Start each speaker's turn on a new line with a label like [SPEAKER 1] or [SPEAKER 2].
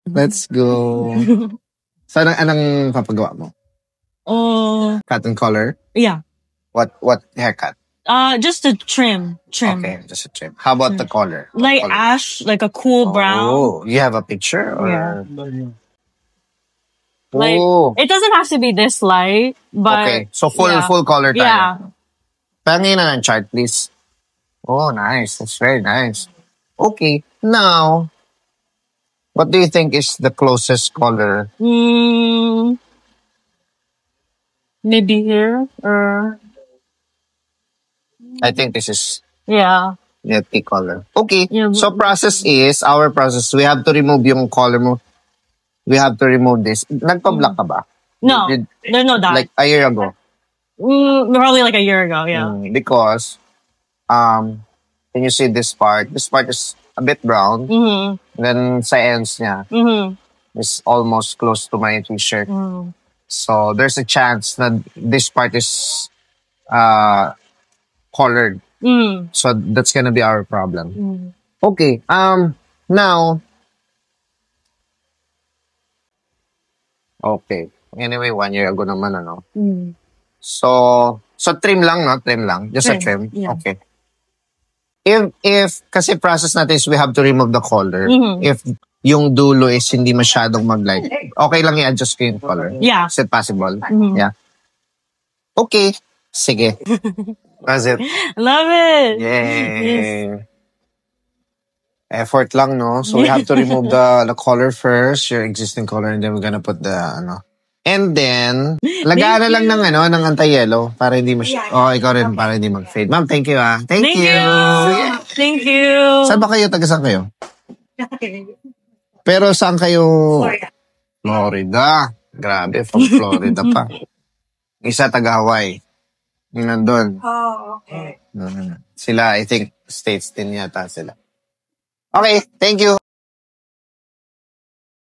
[SPEAKER 1] Let's go. So, anong papagawa mo?
[SPEAKER 2] Oh,
[SPEAKER 1] Cut and color?
[SPEAKER 2] yeah.
[SPEAKER 1] What haircut?
[SPEAKER 2] Just a trim.
[SPEAKER 1] Okay, just a trim. How about the color? What
[SPEAKER 2] Like
[SPEAKER 1] color?
[SPEAKER 2] ash, like a cool brown.
[SPEAKER 1] Oh, you have a picture? Or...
[SPEAKER 2] Yeah. Like,
[SPEAKER 1] Oh,
[SPEAKER 2] it doesn't have to be this light, but
[SPEAKER 1] okay. So, full color tayo.
[SPEAKER 2] yeah.
[SPEAKER 1] Pangin na ng chart, please. Oh, nice. That's very nice. Okay. Now, what do you think is the closest color?
[SPEAKER 2] Maybe here or
[SPEAKER 1] I think this is
[SPEAKER 2] yeah.
[SPEAKER 1] the color. Okay.
[SPEAKER 2] Yeah.
[SPEAKER 1] So, our process, we have to remove yung color mo. We have to remove this. Nagpa-black ka ba?
[SPEAKER 2] No, there's no dye.
[SPEAKER 1] Like a year ago?
[SPEAKER 2] Probably like a year ago, yeah.
[SPEAKER 1] Because, can you see this part? This part is a bit brown. Then, sa ends niya, is almost close to my t-shirt. So, there's a chance that this part is colored. So, that's gonna be our problem. Okay. Now, okay. Anyway, 1 year ago naman, ano? So trim lang, no? Trim lang. Just a trim.
[SPEAKER 2] Yeah.
[SPEAKER 1] Okay. If, kasi process natin is we have to remove the color. If yung dulo is hindi masyadong mag-light, okay lang i-adjust ko yung color.
[SPEAKER 2] Yeah.
[SPEAKER 1] Is it possible? Yeah. Okay. Sige. That's it.
[SPEAKER 2] Love it.
[SPEAKER 1] Yay.
[SPEAKER 2] Yes.
[SPEAKER 1] Effort lang, no? So we have to remove the color first, your existing color, and then we're gonna put the, and then, lagaan na lang ng anti-yellow para hindi ikaw rin, para hindi mag-fade. Ma'am, thank you, ah. Thank you. Yeah.
[SPEAKER 2] Thank you.
[SPEAKER 1] Saan ba kayo? Saan kayo? Pero saan kayo? Florida. Grabe, from Florida pa. Isa taga-Hawaii. Yung nandun.
[SPEAKER 3] Oh, okay.
[SPEAKER 1] Sila, I think, States din yata sila. Okay, thank you.